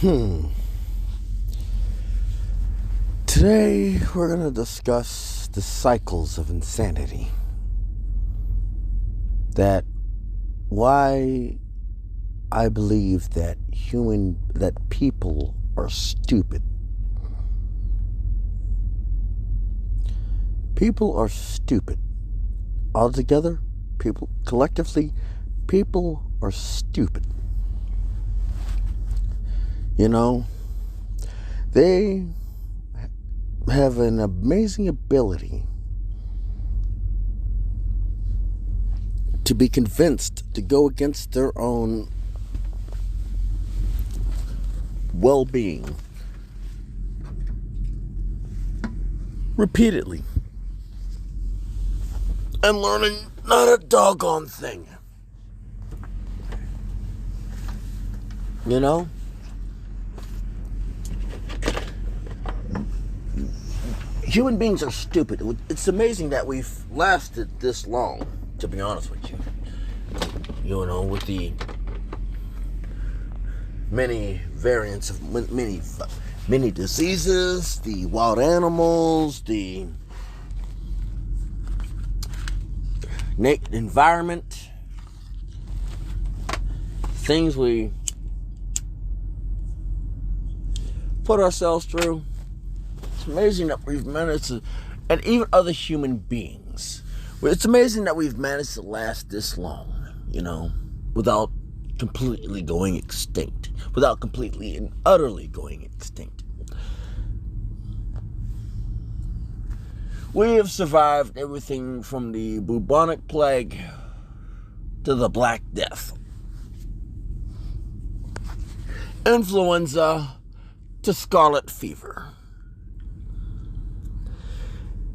Today we're going to discuss the cycles of insanity. Why I believe that people are stupid. People are stupid. Altogether, collectively, people are stupid. You know, they have an amazing ability to be convinced to go against their own well-being repeatedly and learning not a doggone thing. You know? Human beings are stupid. It's amazing that we've lasted this long, to be honest with you. You know, with the many variants of many diseases, the wild animals, the environment, things we put ourselves through. It's amazing that we've managed to, and even other human beings, it's amazing that we've managed to last this long, you know, without completely going extinct, without completely and utterly going extinct. We have survived everything from the bubonic plague to the Black Death, influenza to scarlet fever,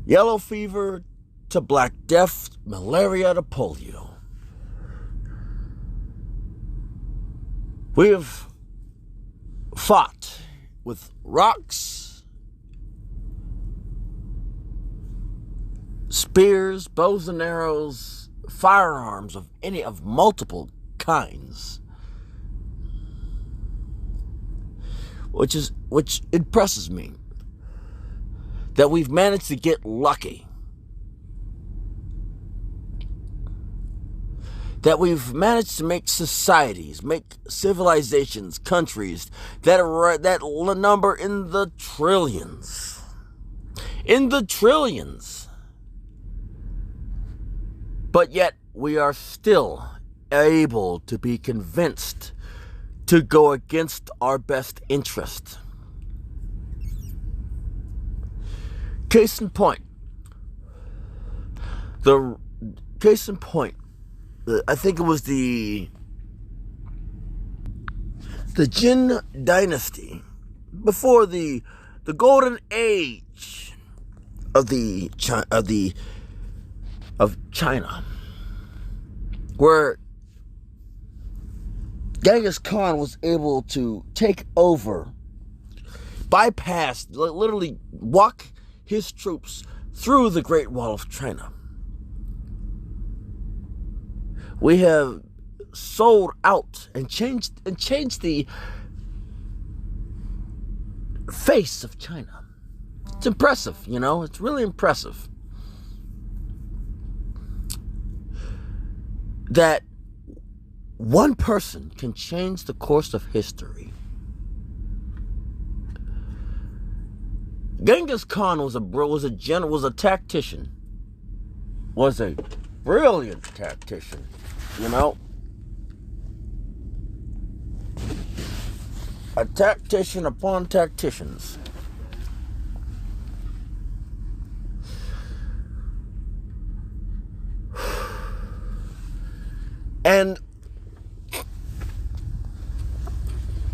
yellow fever to Black Death, malaria to polio. We have fought with rocks, spears, bows and arrows, firearms of multiple kinds, which impresses me, that we've managed to get lucky, that we've managed to make societies, make civilizations, countries that number in the trillions. But yet we are still able to be convinced to go against our best interest. Case in point, I think it was the Jin dynasty, before the golden age of China, where Genghis Khan was able to take over, bypass, literally walk his troops through the Great Wall of China. We have sold out and changed the face of China. It's impressive, you know, it's really impressive that one person can change the course of history. Genghis Khan was a tactician, was a brilliant tactician, you know, a tactician upon tacticians. And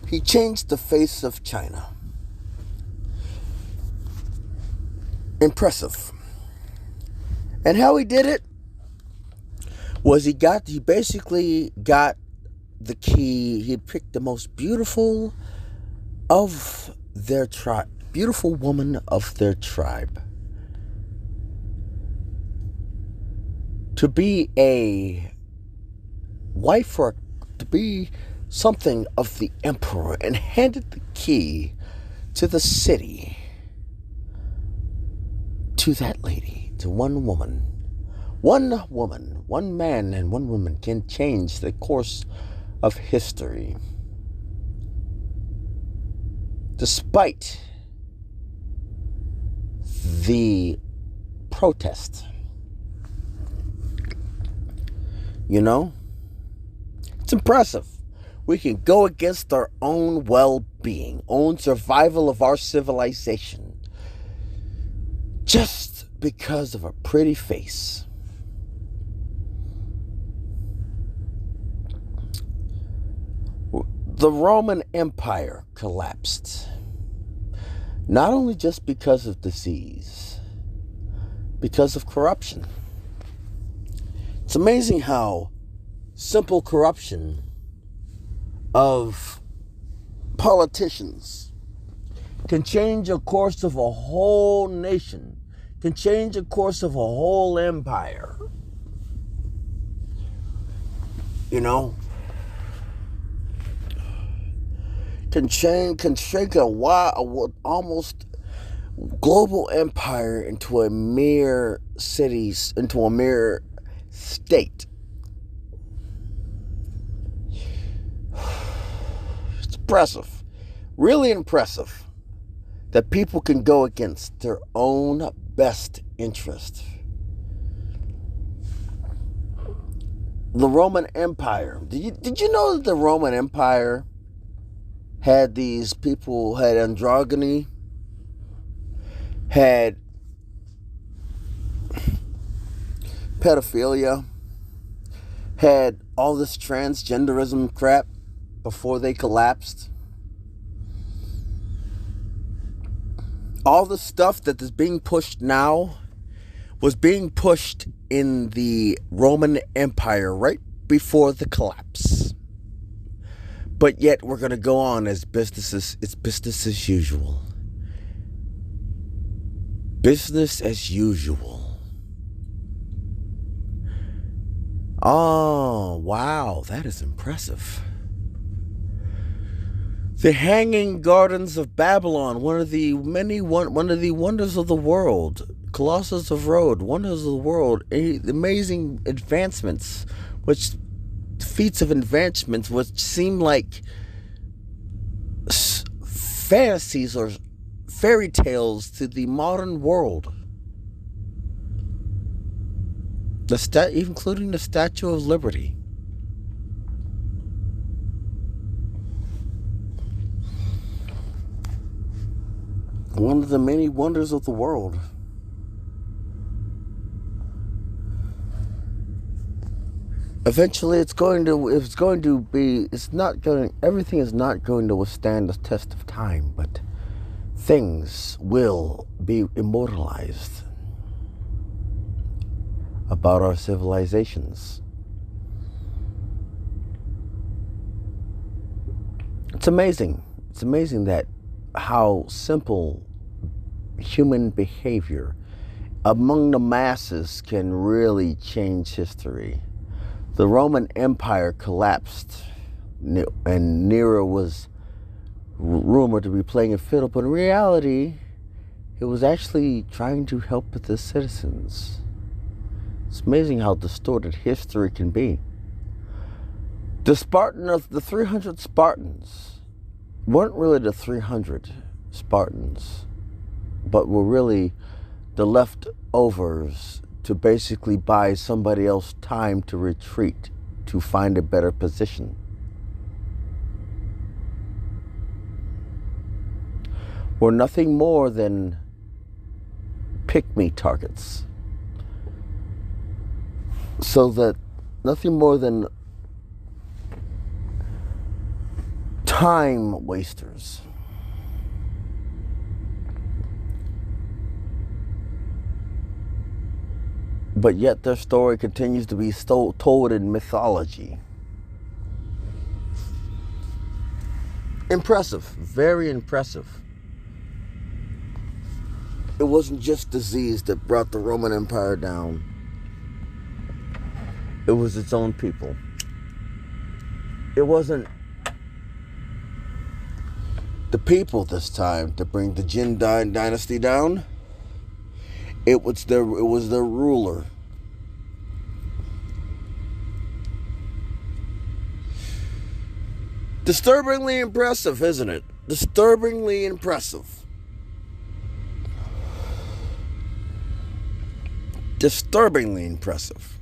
he changed the face of China. Impressive. And how he did it was he basically got the key. He picked the most beautiful of their tribe, beautiful woman of their tribe, to be a wife, or to be something of the emperor and handed the key to the city to that lady, to one woman. One woman, one man, and one woman can change the course of history. Despite the protest. You know? It's impressive. We can go against our own well-being, own survival of our civilization, just because of a pretty face. The Roman Empire collapsed, not only just because of disease, because of corruption. It's amazing how simple corruption of politicians can change the course of a whole nation, can change the course of a whole empire. You know? Can shake a wild, almost global empire into a mere city, into a mere state. It's impressive, really impressive, that people can go against their own best interest. The Roman Empire. Did you know that the Roman Empire had these people, had androgyny, had pedophilia, had all this transgenderism crap before they collapsed? All the stuff that is being pushed now was being pushed in the Roman Empire right before the collapse. But yet we're going to go on as businesses. It's business as usual. Business as usual. Oh, wow. That is impressive. The Hanging Gardens of Babylon, one of the wonders of the world. Colossus of Rhodes, wonders of the world. Amazing advancements, feats of advancements which seem like fantasies or fairy tales to the modern world. Including the Statue of Liberty. One of the many wonders of the world. Eventually everything is not going to withstand the test of time, but things will be immortalized about our civilizations. It's amazing. It's amazing that how simple human behavior among the masses can really change history. The Roman Empire collapsed, and Nero was rumored to be playing a fiddle, but in reality, he was actually trying to help the citizens. It's amazing how distorted history can be. The 300 Spartans weren't really the 300 Spartans, but were really the leftovers to basically buy somebody else time to retreat, to find a better position. Were nothing more than pick-me targets. So that nothing more than time wasters. But yet their story continues to be told in mythology. Impressive, very impressive. It wasn't just disease that brought the Roman Empire down. It was its own people. It wasn't the people this time to bring the Jin dynasty down. It was their ruler. Disturbingly impressive, isn't it? Disturbingly impressive. Disturbingly impressive.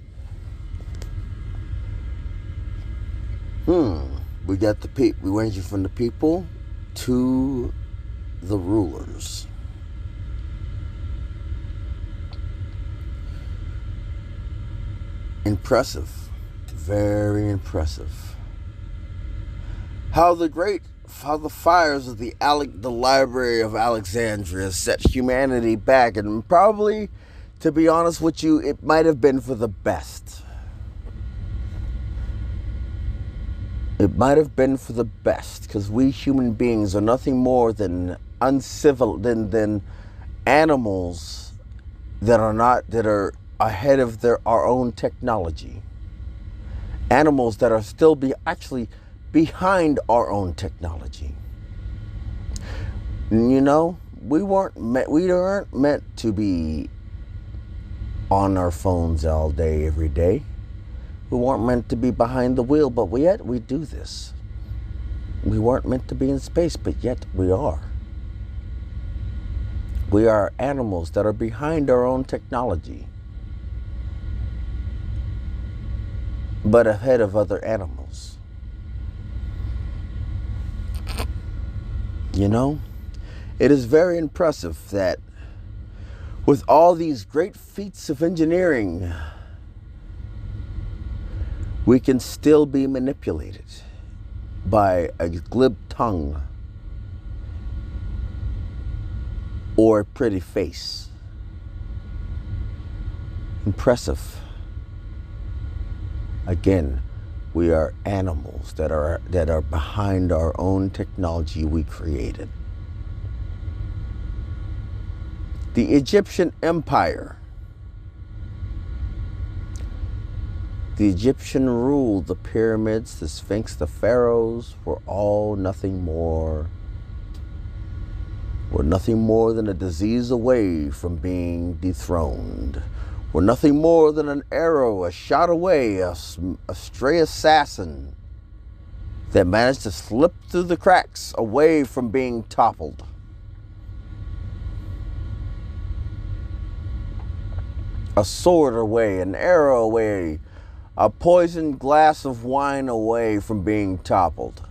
We got we ranging from the people to the rulers. Impressive. Very impressive. How the fires of the Library of Alexandria set humanity back, and probably, to be honest with you, it might have been for the best. It might have been for the best, because we human beings are nothing more than uncivil, than animals that are ahead of our own technology. Animals that are still actually behind our own technology. You know, we aren't meant to be on our phones all day, every day. We weren't meant to be behind the wheel, but yet we do this. We weren't meant to be in space, but yet we are. We are animals that are behind our own technology, but ahead of other animals. You know, it is very impressive that with all these great feats of engineering, we can still be manipulated by a glib tongue or a pretty face. Impressive. Again, we are animals that are behind our own technology we created. The Egyptian Empire. The Egyptian ruled the pyramids, the Sphinx, the pharaohs were all nothing more than a disease away from being dethroned. We're nothing more than an arrow, a shot away, a stray assassin that managed to slip through the cracks away from being toppled. A sword away, an arrow away, a poisoned glass of wine away from being toppled.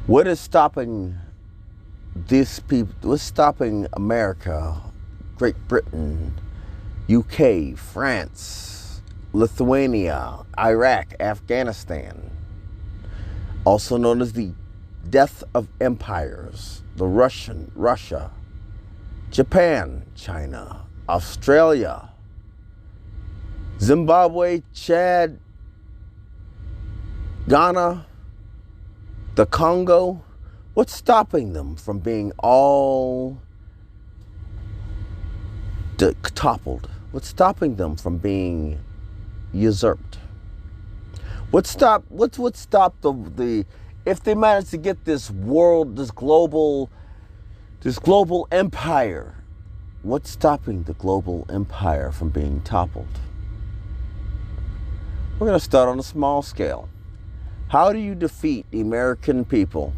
What is stopping these people? What's stopping America, Great Britain, UK, France, Lithuania, Iraq, Afghanistan, also known as the death of empires, Russia, Japan, China, Australia, Zimbabwe, Chad, Ghana, the Congo? What's stopping them from being all toppled? What's stopping them from being usurped? What stopped the if they manage to get this global empire? What's stopping the global empire from being toppled? We're going to start on a small scale. How do you defeat the American people?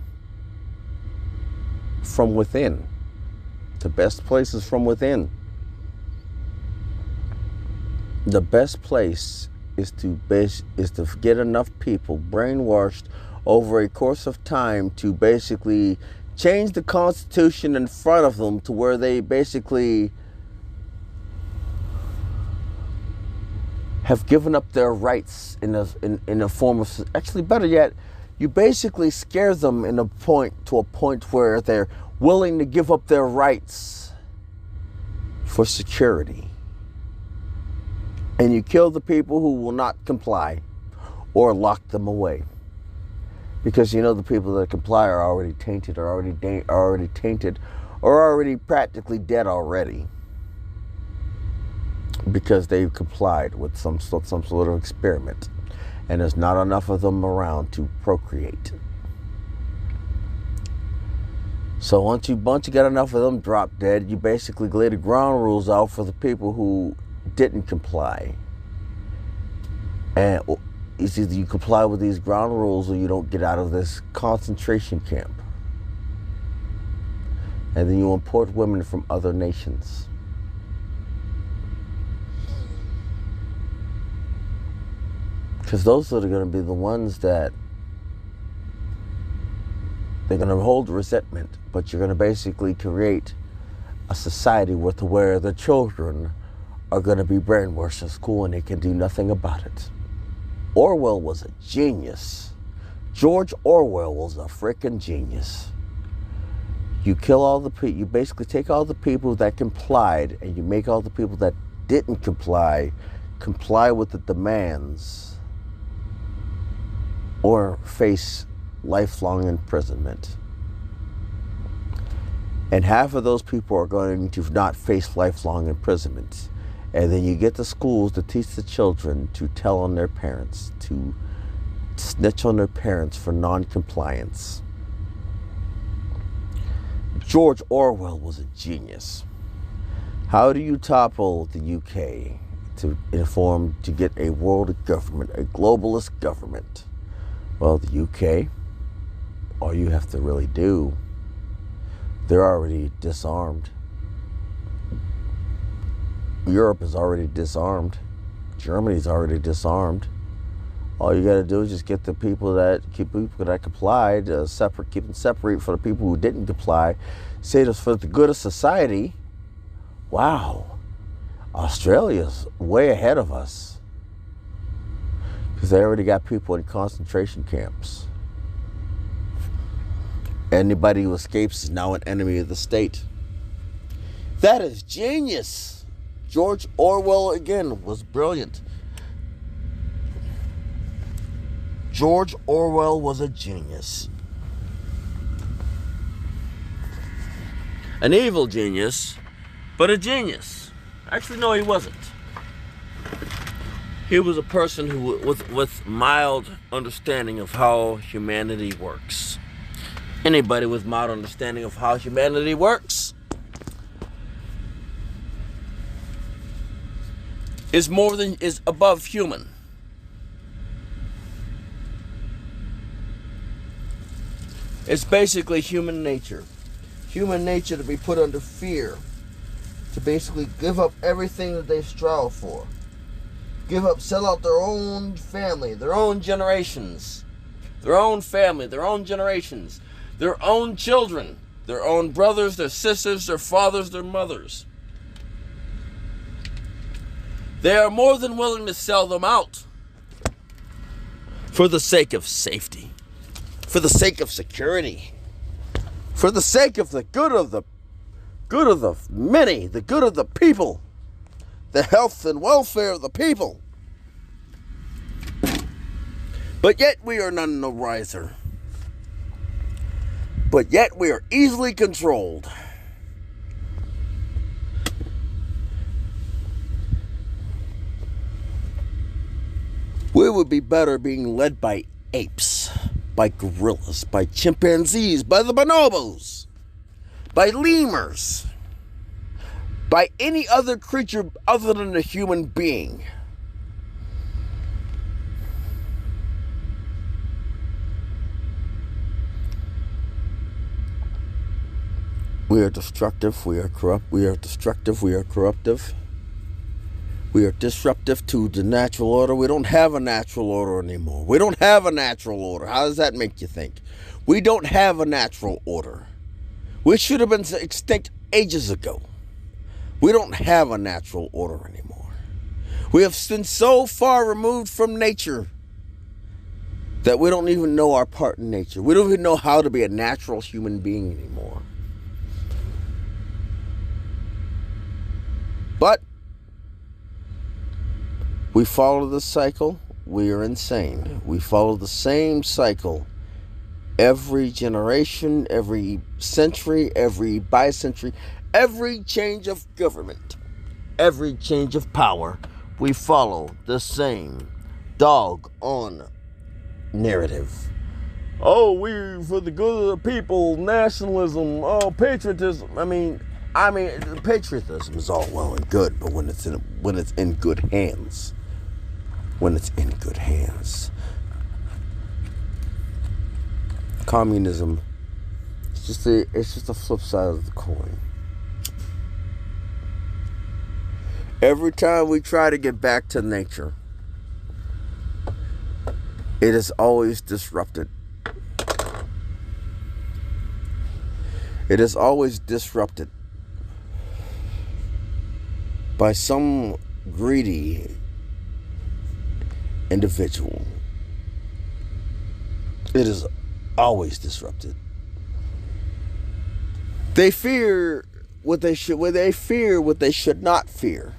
From within. The best place is from within. The best place is to get enough people brainwashed over a course of time to basically change the Constitution in front of them to where they basically have given up their rights in a form of, actually better yet, you basically scare them to a point where they're willing to give up their rights for security. And you kill the people who will not comply or lock them away. Because you know the people that comply are already tainted, are already practically dead already. Because they've complied with some sort of experiment. and there's not enough of them around to procreate. So once you get enough of them drop dead, you basically lay the ground rules out for the people who didn't comply. And it's either you comply with these ground rules or you don't get out of this concentration camp. And then you import women from other nations. Because those are going to be the ones that they're going to hold resentment, but you're going to basically create a society where the children are going to be brainwashed in school and they can do nothing about it. Orwell was a genius. George Orwell was a freaking genius. You kill all the people, you basically take all the people that complied and you make all the people that didn't comply with the demands or face lifelong imprisonment. And half of those people are going to not face lifelong imprisonment. And then you get the schools to teach the children to tell on their parents, to snitch on their parents for non-compliance. George Orwell was a genius. How do you topple the UK to get a world government, a globalist government? Well, the UK, all you have to really do, they're already disarmed. Europe is already disarmed. Germany's already disarmed. All you got to do is just get the people that complied separate, keep them separate from the people who didn't comply. Say this for the good of society. Wow, Australia's way ahead of us because they already got people in concentration camps. Anybody who escapes is now an enemy of the state. That is genius. George Orwell, again, was brilliant. George Orwell was a genius. An evil genius, but a genius. Actually, no, he wasn't. He was a person who, with mild understanding of how humanity works. Anybody with mild understanding of how humanity works is above human. It's basically human nature. Human nature to be put under fear. To basically give up everything that they strive for. Sell out their own family, their own generations. Their own family, their own generations. Their own children. Their own brothers, their sisters, their fathers, their mothers. They are more than willing to sell them out. For the sake of safety. For the sake of security, for the sake of the good of the many, the good of the people, the health and welfare of the people. But yet we are none the wiser. But yet we are easily controlled. We would be better being led by apes, by gorillas, by chimpanzees, by the bonobos, by lemurs, by any other creature other than a human being. We are destructive, we are corrupt, we are destructive, we are corruptive. We are disruptive to the natural order. We don't have a natural order anymore. We don't have a natural order. How does that make you think? We don't have a natural order. We should have been extinct ages ago. We don't have a natural order anymore. We have been so far removed from nature that we don't even know our part in nature. We don't even know how to be a natural human being anymore. But we follow the cycle, we are insane. We follow the same cycle every generation, every century, every bicentenary, every change of government, every change of power. We follow the same doggone narrative. Oh, we for the good of the people, nationalism, oh, patriotism. I mean, patriotism is all well and good, but when it's in good hands, communism, it's just a flip side of the coin. Every time we try to get back to nature, it is always disrupted. It is always disrupted by some greedy individual. It is always disrupted. They fear what they fear what they should not fear.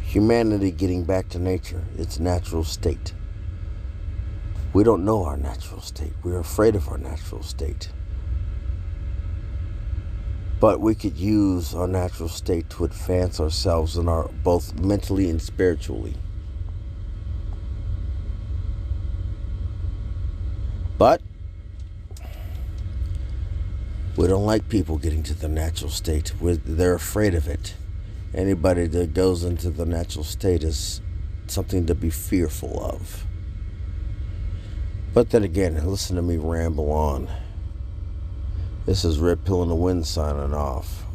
Humanity getting back to nature, its natural state. We don't know our natural state. We're afraid of our natural state. But we could use our natural state to advance ourselves in our both mentally and spiritually. But we don't like people getting to the natural state. They're afraid of it. Anybody that goes into the natural state is something to be fearful of. But then again, listen to me ramble on. This is Red Pill in the Wind signing off.